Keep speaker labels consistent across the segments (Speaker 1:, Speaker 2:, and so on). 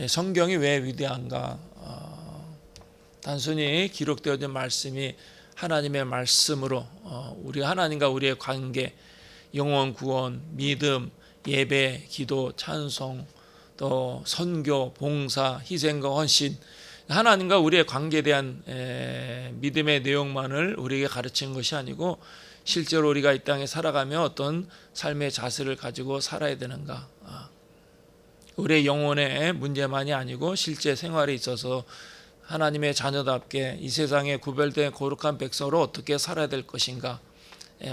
Speaker 1: 성경이 왜 위대한가? 단순히 기록되어진 말씀이 하나님의 말씀으로 우리 하나님과 우리의 관계, 영혼 구원, 믿음, 예배, 기도, 찬송, 또 선교, 봉사, 희생과 헌신, 하나님과 우리의 관계에 대한 믿음의 내용만을 우리에게 가르치는 것이 아니고 실제로 우리가 이 땅에 살아가며 어떤 삶의 자세를 가지고 살아야 되는가, 우리의 영혼의 문제만이 아니고 실제 생활에 있어서 하나님의 자녀답게 이 세상에 구별된 거룩한 백성으로 어떻게 살아야 될 것인가.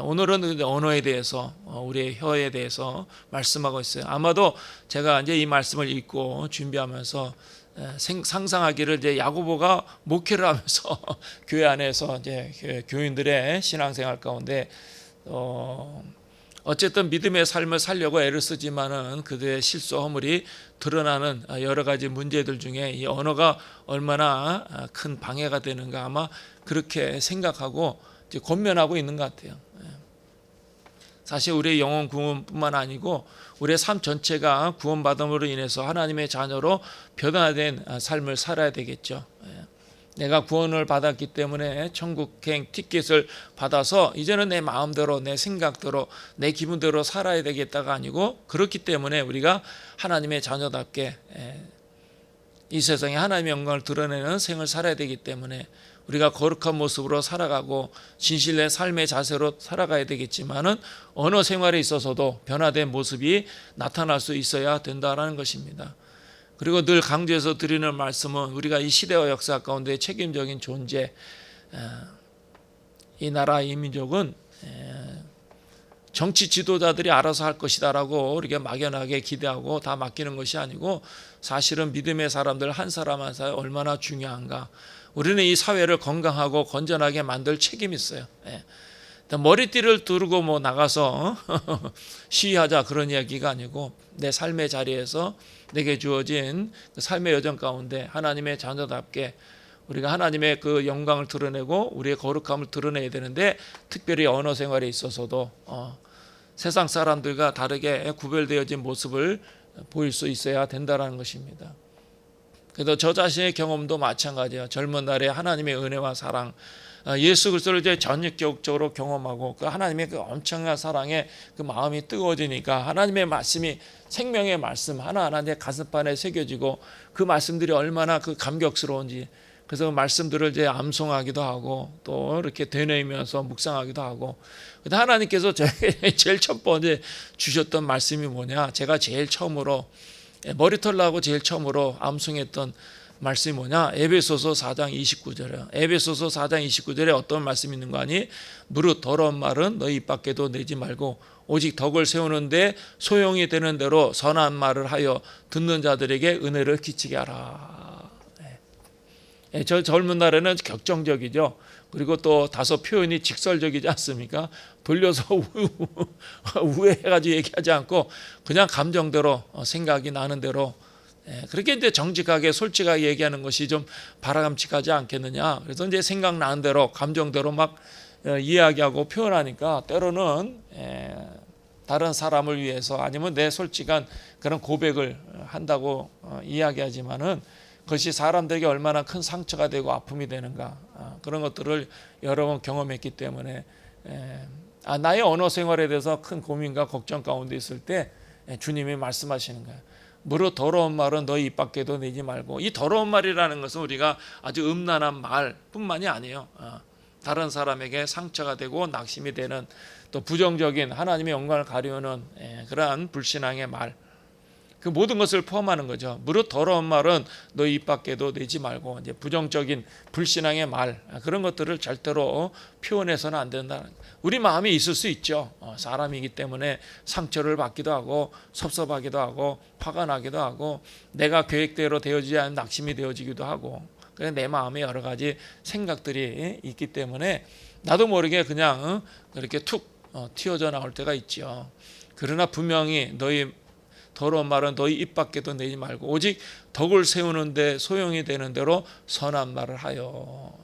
Speaker 1: 오늘은 언어에 대해서, 우리의 혀에 대해서 말씀하고 있어요. 아마도 제가 이제 이 말씀을 읽고 준비하면서 상상하기를 이제 야고보가 목회를 하면서 교회 안에서 이제 교인들의 신앙생활 가운데 어쨌든 믿음의 삶을 살려고 애를 쓰지만은 그들의 실수 허물이 드러나는 여러 가지 문제들 중에 이 언어가 얼마나 큰 방해가 되는가, 아마 그렇게 생각하고 이제 권면하고 있는 것 같아요. 사실 우리의 영혼 구원뿐만 아니고 우리의 삶 전체가 구원받음으로 인해서 하나님의 자녀로 변화된 삶을 살아야 되겠죠. 내가 구원을 받았기 때문에 천국행 티켓을 받아서 이제는 내 마음대로, 내 생각대로, 내 기분대로 살아야 되겠다가 아니고, 그렇기 때문에 우리가 하나님의 자녀답게 이 세상에 하나님의 영광을 드러내는 생을 살아야 되기 때문에 우리가 거룩한 모습으로 살아가고 진실의 삶의 자세로 살아가야 되겠지만은 언어 생활에 있어서도 변화된 모습이 나타날 수 있어야 된다라는 것입니다. 그리고 늘 강조해서 드리는 말씀은 우리가 이 시대와 역사 가운데 책임적인 존재, 이 나라 이 민족은 정치 지도자들이 알아서 할 것이다라고 우리가 막연하게 기대하고 다 맡기는 것이 아니고, 사실은 믿음의 사람들 한 사람 한 사람 얼마나 중요한가. 우리는 이 사회를 건강하고 건전하게 만들 책임이 있어요. 머리띠를 두르고 뭐 나가서 시위하자 그런 이야기가 아니고, 내 삶의 자리에서 내게 주어진 그 삶의 여정 가운데 하나님의 자녀답게 우리가 하나님의 그 영광을 드러내고 우리의 거룩함을 드러내야 되는데, 특별히 언어 생활에 있어서도 세상 사람들과 다르게 구별되어진 모습을 보일 수 있어야 된다는 것입니다. 그래도 저 자신의 경험도 마찬가지예요. 젊은 날에 하나님의 은혜와 사랑, 예수 그리스도를 이제 전격적으로 경험하고 그 하나님의 그 엄청난 사랑에 그 마음이 뜨거워지니까 하나님의 말씀이 생명의 말씀 하나하나 내 가슴판에 새겨지고 그 말씀들이 얼마나 그 감격스러운지, 그래서 그 말씀들을 이제 암송하기도 하고 또 이렇게 되뇌이면서 묵상하기도 하고. 근데 하나님께서 제일 첫 번째 주셨던 말씀이 뭐냐? 제가 제일 처음으로 머리털 나고 제일 처음으로 암송했던 말씀이 뭐냐? 에베소서 4장 29절이에요. 에베소서 4장 29절에 어떤 말씀이 있는 거 아니? 무릇 더러운 말은 너희 입 밖에도 내지 말고 오직 덕을 세우는데 소용이 되는 대로 선한 말을 하여 듣는 자들에게 은혜를 끼치게 하라. 저 젊은 날에는 격정적이죠. 그리고 또 다소 표현이 직설적이지 않습니까? 돌려서 우회해가지고 얘기하지 않고 그냥 감정대로 생각이 나는 대로 그렇게 이제 정직하게 솔직하게 얘기하는 것이 좀 바람직하지 않겠느냐. 그래서 이제 생각나는 대로 감정대로 막 이야기하고 표현하니까 때로는 다른 사람을 위해서 아니면 내 솔직한 그런 고백을 한다고 이야기하지만은 그것이 사람들에게 얼마나 큰 상처가 되고 아픔이 되는가, 그런 것들을 여러 번 경험했기 때문에 나의 언어 생활에 대해서 큰 고민과 걱정 가운데 있을 때 주님이 말씀하시는 거예요. 무릇 더러운 말은 너희 입 밖에도 내지 말고. 이 더러운 말이라는 것은 우리가 아주 음란한 말뿐만이 아니에요. 다른 사람에게 상처가 되고 낙심이 되는, 또 부정적인 하나님의 영광을 가리우는 그러한 불신앙의 말, 그 모든 것을 포함하는 거죠. 무릇 더러운 말은 너희 입 밖에도 내지 말고, 이제 부정적인 불신앙의 말, 그런 것들을 절대로 표현해서는 안 된다. 우리 마음이 있을 수 있죠. 사람이기 때문에 상처를 받기도 하고 섭섭하기도 하고 화가 나기도 하고 내가 계획대로 되어지지 않은 낙심이 되어지기도 하고, 그래서 내 마음에 여러 가지 생각들이 있기 때문에 나도 모르게 그냥 그렇게 툭 튀어져 나올 때가 있죠. 그러나 분명히 너희 더러운 말은 너희 입 밖에도 내지 말고 오직 덕을 세우는데 소용이 되는 대로 선한 말을 하여.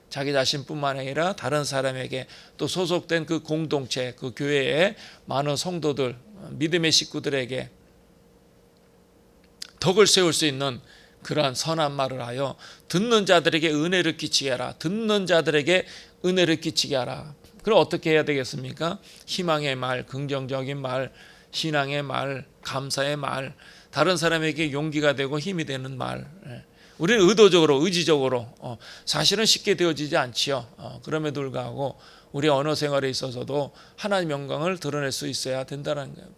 Speaker 1: 자기 자신뿐만 아니라 다른 사람에게, 또 소속된 그 공동체, 그 교회의 많은 성도들, 믿음의 식구들에게 덕을 세울 수 있는 그러한 선한 말을 하여 듣는 자들에게 은혜를 끼치게 하라. 듣는 자들에게 은혜를 끼치게 하라. 그럼 어떻게 해야 되겠습니까? 희망의 말, 긍정적인 말, 신앙의 말, 감사의 말, 다른 사람에게 용기가 되고 힘이 되는 말. 우리는 의도적으로, 의지적으로 사실은 쉽게 되어지지 않지요. 그럼에도 불구하고 우리 언어 생활에 있어서도 하나님 영광을 드러낼 수 있어야 된다는 거예요.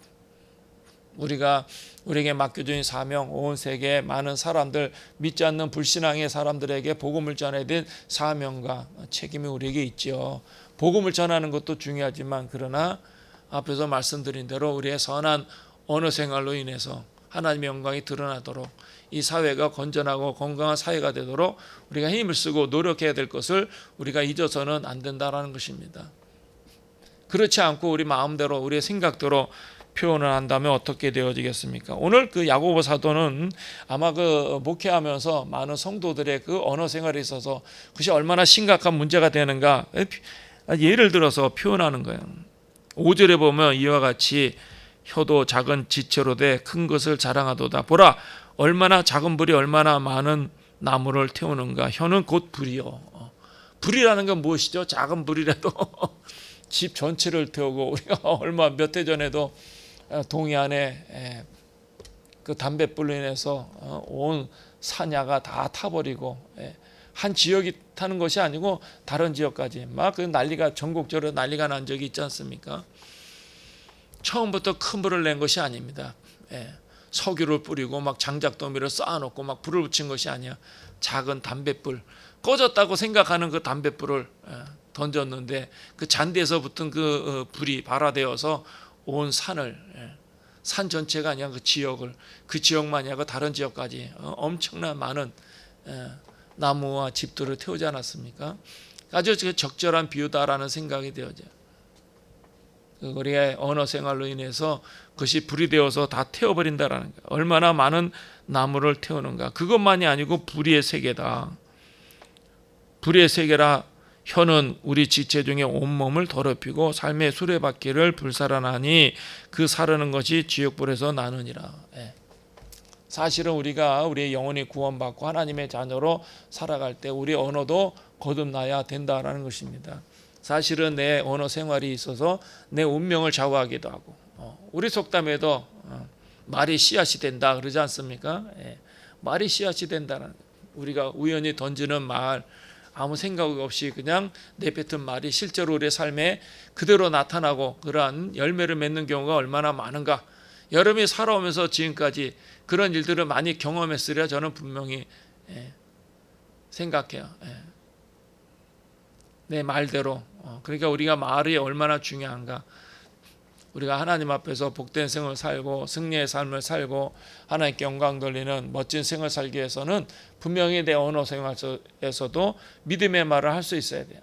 Speaker 1: 우리가 우리에게 맡겨진 사명, 온 세계 많은 사람들, 믿지 않는 불신앙의 사람들에게 복음을 전해야 될 사명과 책임이 우리에게 있지요. 복음을 전하는 것도 중요하지만 그러나 앞에서 말씀드린 대로 우리의 선한 언어 생활로 인해서 하나님의 영광이 드러나도록 이 사회가 건전하고 건강한 사회가 되도록 우리가 힘을 쓰고 노력해야 될 것을 우리가 잊어서는 안 된다라는 것입니다. 그렇지 않고 우리 마음대로 우리의 생각대로 표현을 한다면 어떻게 되어지겠습니까? 오늘 그 야고보 사도는 아마 그 목회하면서 많은 성도들의 그 언어 생활에 있어서 그것이 얼마나 심각한 문제가 되는가 예를 들어서 표현하는 거예요. 5절에 보면 이와 같이 혀도 작은 지체로 돼 큰 것을 자랑하도다. 보라 얼마나 작은 불이 얼마나 많은 나무를 태우는가. 혀는 곧 불이요. 불이라는 건 무엇이죠? 작은 불이라도 집 전체를 태우고 우리가 얼마 몇 해 전에도 동해안에 그 담뱃불로 인해서 온 산야가 다 타버리고 한 지역이 타는 것이 아니고 다른 지역까지 막 그 난리가 전국적으로 난리가 난 적이 있지 않습니까? 처음부터 큰 불을 낸 것이 아닙니다. 석유를 뿌리고 막 장작더미를 쌓아놓고 막 불을 붙인 것이 아니야. 작은 담뱃불 꺼졌다고 생각하는 그 담뱃불을 던졌는데 그 잔디에서 붙은 그 불이 발화되어서 온 산을 산 전체가 아니라 그 지역을 그 지역만이 아니라 다른 지역까지 엄청난 많은 나무와 집들을 태우지 않았습니까? 아주 적절한 비유다라는 생각이 되어져요. 우리의 언어 생활로 인해서 그것이 불이 되어서 다 태워버린다라는 거예요. 얼마나 많은 나무를 태우는가. 그것만이 아니고 불의의 세계다. 불의의 세계라. 혀는 우리 지체 중에 온몸을 더럽히고 삶의 수레바퀴를 불살하나니 그 사르는 것이 지옥불에서 나느니라. 사실은 우리가 우리의 영혼이 구원받고 하나님의 자녀로 살아갈 때 우리 언어도 거듭나야 된다라는 것입니다. 사실은 내 언어 생활이 있어서 내 운명을 좌우하기도 하고 우리 속담에도 말이 씨앗이 된다 그러지 않습니까? 말이 씨앗이 된다는 우리가 우연히 던지는 말 아무 생각 없이 그냥 내뱉은 말이 실제로 우리의 삶에 그대로 나타나고 그러한 열매를 맺는 경우가 얼마나 많은가. 여러분이 살아오면서 지금까지 그런 일들을 많이 경험했으리라 저는 분명히 생각해요. 내 말대로. 그러니까 우리가 말이 얼마나 중요한가. 우리가 하나님 앞에서 복된 생을 살고 승리의 삶을 살고 하나님께 영광 돌리는 멋진 생을 살기 위해서는 분명히 내 언어 생활에서도 믿음의 말을 할 수 있어야 돼요.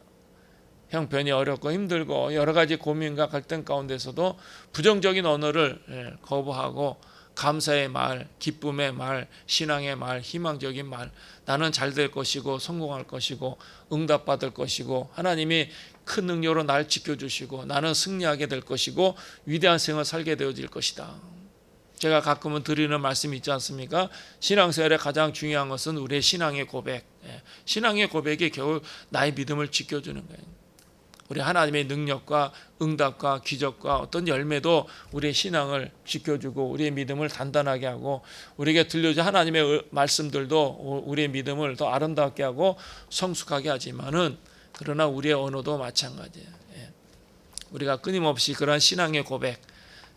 Speaker 1: 형편이 어렵고 힘들고 여러 가지 고민과 갈등 가운데서도 부정적인 언어를 거부하고 감사의 말, 기쁨의 말, 신앙의 말, 희망적인 말, 나는 잘 될 것이고 성공할 것이고 응답받을 것이고 하나님이 큰 능력으로 날 지켜주시고 나는 승리하게 될 것이고 위대한 생을 살게 되어질 것이다. 제가 가끔은 드리는 말씀이 있지 않습니까? 신앙생활에 가장 중요한 것은 우리의 신앙의 고백. 신앙의 고백이 겨우 나의 믿음을 지켜주는 거예요. 우리 하나님의 능력과 응답과 기적과 어떤 열매도 우리의 신앙을 지켜주고 우리의 믿음을 단단하게 하고 우리에게 들려준 하나님의 말씀들도 우리의 믿음을 더 아름답게 하고 성숙하게 하지만은 그러나 우리의 언어도 마찬가지예요. 우리가 끊임없이 그런 신앙의 고백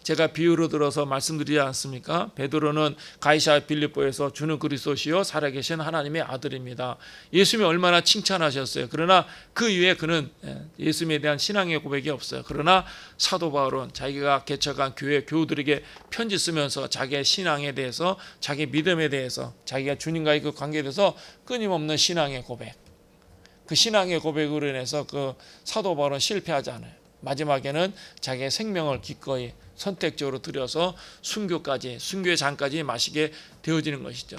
Speaker 1: 제가 비유로 들어서 말씀드리지 않습니까? 베드로는 가이사 빌립보에서 주는 그리스도시요 살아계신 하나님의 아들입니다. 예수님이 얼마나 칭찬하셨어요. 그러나 그 이후에 그는 예수님에 대한 신앙의 고백이 없어요. 그러나 사도 바울은 자기가 개척한 교회 교우들에게 편지 쓰면서 자기의 신앙에 대해서 자기 믿음에 대해서 자기가 주님과의 그 관계에 대해서 끊임없는 신앙의 고백 그 신앙의 고백으로 인해서 그 사도 바울은 실패하지 않아요. 마지막에는 자기의 생명을 기꺼이 선택적으로 들여서 순교의 잔까지 마시게 되어지는 것이죠.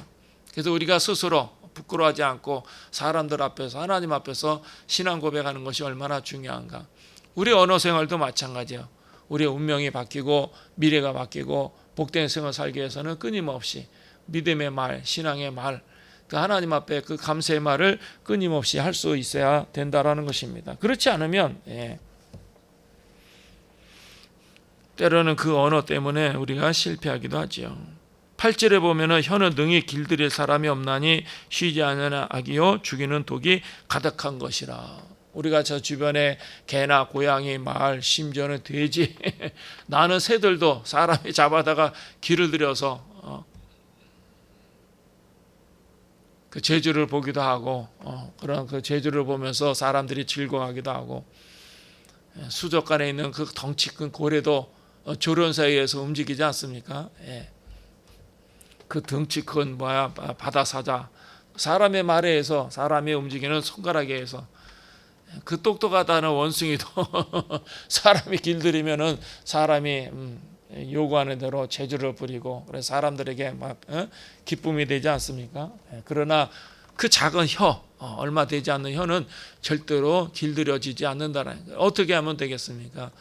Speaker 1: 그래서 우리가 스스로 부끄러워하지 않고 사람들 앞에서 하나님 앞에서 신앙 고백하는 것이 얼마나 중요한가. 우리 언어 생활도 마찬가지예요. 우리의 운명이 바뀌고 미래가 바뀌고 복된 생을 살기 위해서는 끊임없이 믿음의 말, 신앙의 말, 그 하나님 앞에 그 감사의 말을 끊임없이 할 수 있어야 된다라는 것입니다. 그렇지 않으면 때로는 그 언어 때문에 우리가 실패하기도 하지요. 8절에 보면은 혀는 능히 길들일 사람이 없나니 쉬지 않으나 악이요 죽이는 독이 가득한 것이라. 우리가 저 주변에 개나 고양이, 말, 심지어는 돼지, 나는 새들도 사람이 잡아다가 길을 들여서 그 제주를 보기도 하고 그런 그 제주를 보면서 사람들이 즐거워하기도 하고, 수족관에 있는 그 덩치 큰 고래도 조련사에 의해서 움직이지 않습니까? 그 덩치 큰 바다 사자, 사람의 말에 의해서, 사람이 움직이는 손가락에 의해서, 그 똑똑하다는 원숭이도 사람이 길들이면은 사람이 요구하는 대로 재주를 부리고, 그래서 사람들에게 막 기쁨이 되지 않습니까? 그러나 그 작은 혀, 얼마 되지 않는 혀는 절대로 길들여지지 않는다는 거예요. 어떻게 하면 되겠습니까?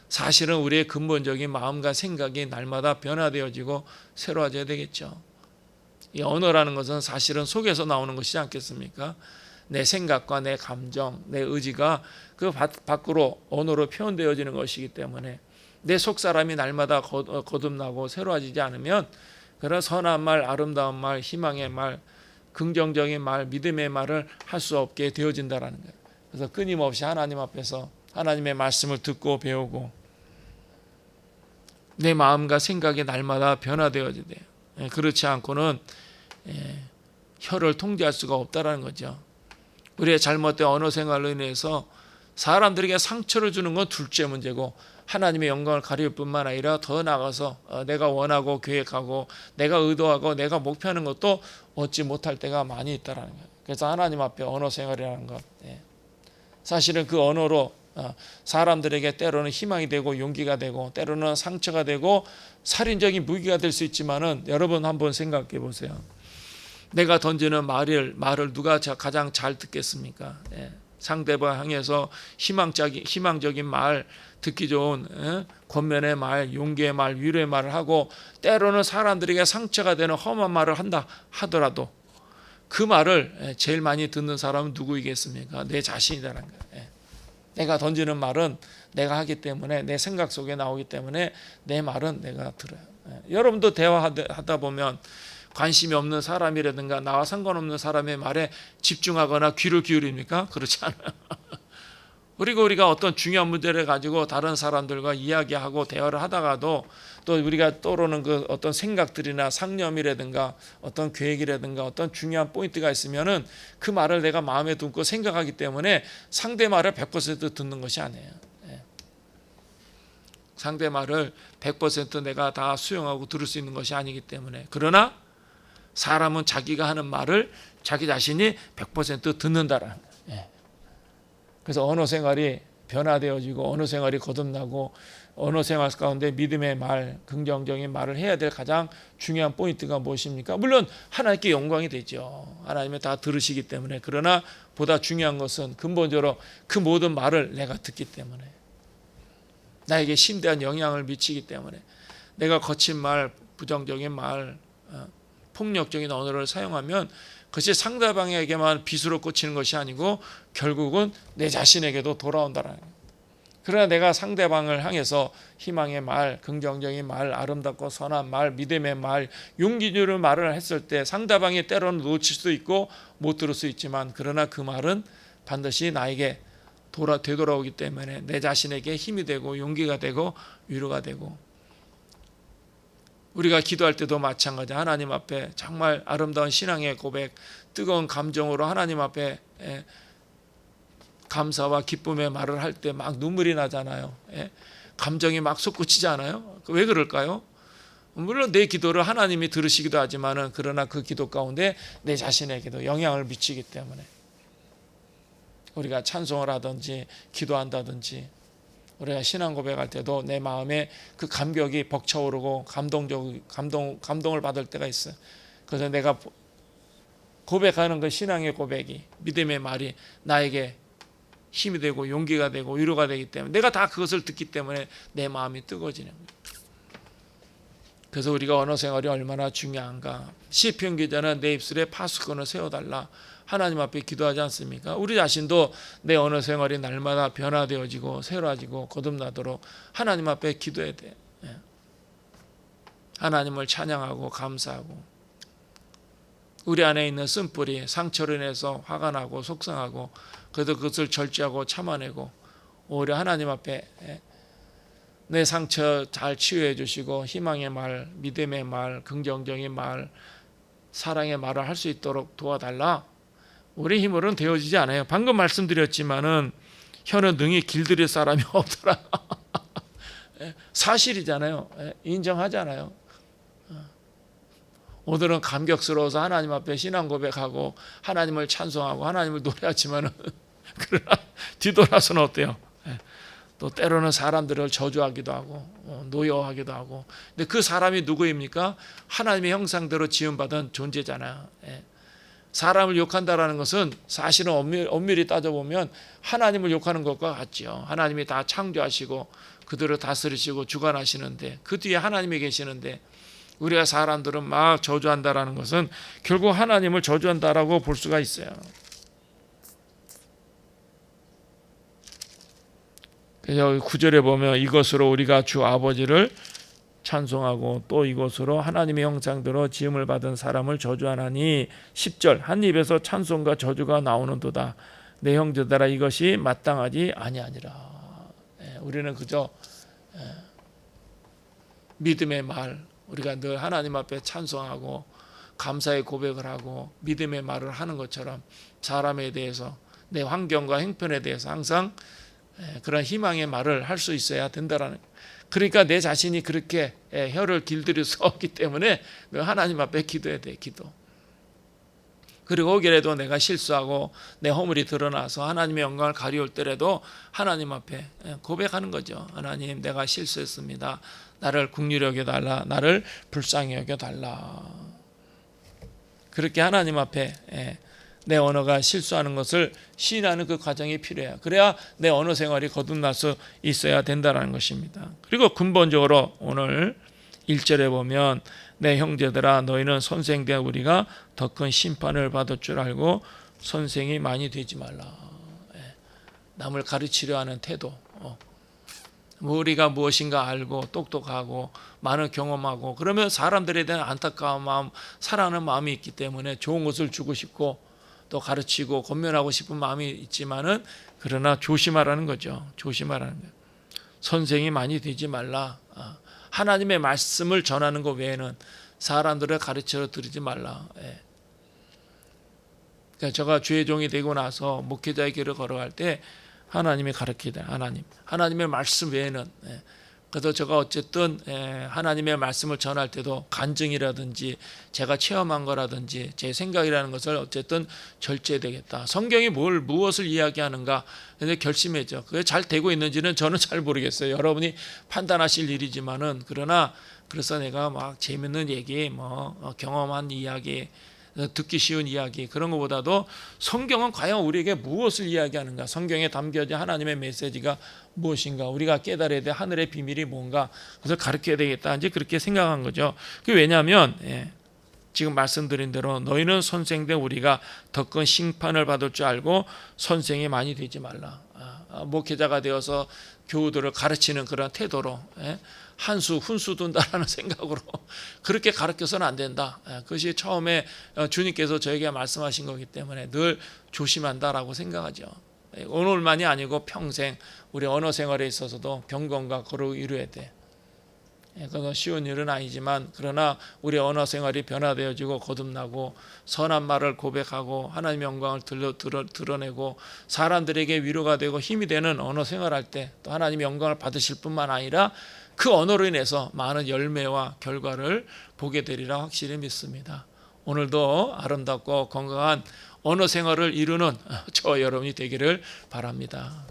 Speaker 1: 사실은 우리의 근본적인 마음과 생각이 날마다 변화되어지고 새로워져야 되겠죠. 이 언어라는 것은 사실은 속에서 나오는 것이지 않겠습니까? 내 생각과 내 감정, 내 의지가 그 밖으로 언어로 표현되어지는 것이기 때문에 내 속사람이 날마다 거듭나고 새로워지지 않으면 그런 선한 말, 아름다운 말, 희망의 말, 긍정적인 말, 믿음의 말을 할 수 없게 되어진다는 거예요. 그래서 끊임없이 하나님 앞에서 하나님의 말씀을 듣고 배우고 내 마음과 생각이 날마다 변화되어져야 돼요. 그렇지 않고는 혀를 통제할 수가 없다는 거죠. 우리의 잘못된 언어 생활로 인해서 사람들에게 상처를 주는 건 둘째 문제고, 하나님의 영광을 가릴 뿐만 아니라 더 나아가서 내가 원하고 계획하고 내가 의도하고 내가 목표하는 것도 얻지 못할 때가 많이 있다는 거예요. 그래서 하나님 앞에 언어 생활이라는 것, 사실은 그 언어로 사람들에게 때로는 희망이 되고 용기가 되고 때로는 상처가 되고 살인적인 무기가 될 수 있지만은, 여러분 한번 생각해 보세요. 내가 던지는 말을 누가 가장 잘 듣겠습니까? 상대방 향해서 희망적인 말, 듣기 좋은 권면의 말, 용기의 말, 위로의 말을 하고 때로는 사람들에게 상처가 되는 험한 말을 한다 하더라도 그 말을 제일 많이 듣는 사람은 누구이겠습니까? 내 자신이라는 거예요. 내가 던지는 말은 내가 하기 때문에, 내 생각 속에 나오기 때문에 내 말은 내가 들어요. 여러분도 대화하다 보면 관심이 없는 사람이라든가 나와 상관없는 사람의 말에 집중하거나 귀를 기울입니까? 그렇지 않아요. 그리고 우리가 어떤 중요한 문제를 가지고 다른 사람들과 이야기하고 대화를 하다가도 또 우리가 떠오르는 그 어떤 생각들이나 상념이라든가 어떤 계획이라든가 어떤 중요한 포인트가 있으면은 그 말을 내가 마음에 두고 생각하기 때문에 상대 말을 100% 듣는 것이 아니에요. 상대 말을 100% 내가 다 수용하고 들을 수 있는 것이 아니기 때문에. 그러나 사람은 자기가 하는 말을 자기 자신이 100% 듣는다라는 거예요. 그래서 언어 생활이 변화되어지고 언어 생활이 거듭나고 언어 생활 가운데 믿음의 말, 긍정적인 말을 해야 될 가장 중요한 포인트가 무엇입니까? 물론 하나님께 영광이 되죠. 하나님이 다 들으시기 때문에. 그러나 보다 중요한 것은 근본적으로 그 모든 말을 내가 듣기 때문에, 나에게 심대한 영향을 미치기 때문에, 내가 거친 말, 부정적인 말, 폭력적인 언어를 사용하면 그것이 상대방에게만 비수로 꽂히는 것이 아니고 결국은 내 자신에게도 돌아온다는 거예요. 그러나 내가 상대방을 향해서 희망의 말, 긍정적인 말, 아름답고 선한 말, 믿음의 말, 용기 주는 말을 했을 때 상대방이 때로는 놓칠 수도 있고 못 들을 수 있지만, 그러나 그 말은 반드시 나에게 되돌아오기 때문에 내 자신에게 힘이 되고 용기가 되고 위로가 되고, 우리가 기도할 때도 마찬가지. 하나님 앞에 정말 아름다운 신앙의 고백, 뜨거운 감정으로 하나님 앞에 감사와 기쁨의 말을 할 때 막 눈물이 나잖아요. 감정이 막 솟구치지 않아요? 왜 그럴까요? 물론 내 기도를 하나님이 들으시기도 하지만은, 그러나 그 기도 가운데 내 자신에게도 영향을 미치기 때문에 우리가 찬송을 하든지 기도한다든지 우리가 신앙 고백할 때도 내 마음에 그 감격이 벅차오르고 감동을 받을 때가 있어요. 그래서 내가 고백하는 그 신앙의 고백이, 믿음의 말이 나에게 힘이 되고 용기가 되고 위로가 되기 때문에, 내가 다 그것을 듣기 때문에 내 마음이 뜨거워지는 거예요. 그래서 우리가 언어 생활이 얼마나 중요한가. 시편 기자는 내 입술에 파수꾼을 세워달라 하나님 앞에 기도하지 않습니까? 우리 자신도 내 언어 생활이 날마다 변화되어지고 새로워지고 거듭나도록 하나님 앞에 기도해야 돼. 하나님을 찬양하고 감사하고, 우리 안에 있는 쓴뿌리, 상처로 인해서 화가 나고 속상하고 그래도 그것을 절제하고 참아내고 오히려 하나님 앞에 내 상처 잘 치유해 주시고 희망의 말, 믿음의 말, 긍정적인 말, 사랑의 말을 할 수 있도록 도와달라. 우리 힘으로는 되어지지 않아요. 방금 말씀드렸지만은 혀는 능히 길들일 사람이 없더라. 사실이잖아요. 인정하잖아요. 오늘은 감격스러워서 하나님 앞에 신앙 고백하고 하나님을 찬송하고 하나님을 노래하지만은 그러나 뒤돌아서는 어때요? 또 때로는 사람들을 저주하기도 하고 노여워하기도 하고. 근데 그 사람이 누구입니까? 하나님의 형상대로 지음받은 존재잖아요. 사람을 욕한다라는 것은 사실은 엄밀히 따져보면 하나님을 욕하는 것과 같죠. 하나님이 다 창조하시고 그들을 다스리시고 주관하시는데 그 뒤에 하나님이 계시는데 우리가 사람들은 막 저주한다라는 것은 결국 하나님을 저주한다라고 볼 수가 있어요. 그래서 9절에 보면 이것으로 우리가 주 아버지를 찬송하고 또 이것으로 하나님의 형상대로 지음을 받은 사람을 저주하나니 10절 한 입에서 찬송과 저주가 나오는도다. 내 형제들아 이것이 마땅하지 아니하니라. 우리는 그저 믿음의 말, 우리가 늘 하나님 앞에 찬송하고 감사의 고백을 하고 믿음의 말을 하는 것처럼 사람에 대해서 내 환경과 형편에 대해서 항상 그런 희망의 말을 할 수 있어야 된다라는. 그러니까 내 자신이 그렇게 혀를 길들일 수 없기 때문에 하나님 앞에 기도해야 돼. 기도. 그리고 혹여라도 내가 실수하고 내 허물이 드러나서 하나님의 영광을 가리울 때라도 하나님 앞에 고백하는 거죠. 하나님, 내가 실수했습니다. 나를 긍휼히 여겨달라. 나를 불쌍히 여겨달라. 그렇게 하나님 앞에 내 언어가 실수하는 것을 시인하는 그 과정이 필요해요. 그래야 내 언어 생활이 거듭날 수 있어야 된다는 것입니다. 그리고 근본적으로 오늘 1절에 보면 내 형제들아 너희는 선생된 우리가 더 큰 심판을 받을 줄 알고 선생이 많이 되지 말라. 남을 가르치려 하는 태도, 우리가 무엇인가 알고 똑똑하고 많은 경험하고 그러면 사람들에 대한 안타까운 마음, 사랑하는 마음이 있기 때문에 좋은 것을 주고 싶고 또 가르치고 권면하고 싶은 마음이 있지만은 그러나 조심하라는 거죠. 조심하라는 거예요. 선생이 많이 되지 말라. 하나님의 말씀을 전하는 것 외에는 사람들을 가르쳐 드리지 말라. 그러니까 제가 주의 종이 되고 나서 목회자의 길을 걸어갈 때 하나님이 가르치다. 하나님의 말씀 외에는. 그래서 제가 어쨌든 하나님의 말씀을 전할 때도 간증이라든지 제가 체험한 거라든지 제 생각이라는 것을 어쨌든 절제되겠다. 성경이 무엇을 이야기하는가 근데 결심했죠. 그게 잘 되고 있는지는 저는 잘 모르겠어요. 여러분이 판단하실 일이지만은 그러나 그래서 내가 막 재밌는 얘기, 경험한 이야기, 듣기 쉬운 이야기 그런 것보다도 성경은 과연 우리에게 무엇을 이야기하는가, 성경에 담겨진 하나님의 메시지가 무엇인가, 우리가 깨달아야 될 하늘의 비밀이 뭔가, 그래서 가르쳐야 되겠다 이제 그렇게 생각한 거죠. 왜냐하면 지금 말씀드린 대로 너희는 선생된 우리가 더 큰 심판을 받을 줄 알고 선생이 많이 되지 말라. 목회자가 되어서 교우들을 가르치는 그런 태도로 한수 훈수 둔다라는 생각으로 그렇게 가르쳐서는 안 된다. 그것이 처음에 주님께서 저에게 말씀하신 거기 때문에 늘 조심한다라고 생각하죠. 오늘만이 아니고 평생 우리 언어 생활에 있어서도 경건과 거룩을 이루어야 돼. 그건 쉬운 일은 아니지만 그러나 우리 언어 생활이 변화되어지고 거듭나고 선한 말을 고백하고 하나님의 영광을 드러내고 사람들에게 위로가 되고 힘이 되는 언어 생활할 때 또 하나님의 영광을 받으실 뿐만 아니라 그 언어로 인해서 많은 열매와 결과를 보게 되리라 확실히 믿습니다. 오늘도 아름답고 건강한 언어 생활을 이루는 저 여러분이 되기를 바랍니다.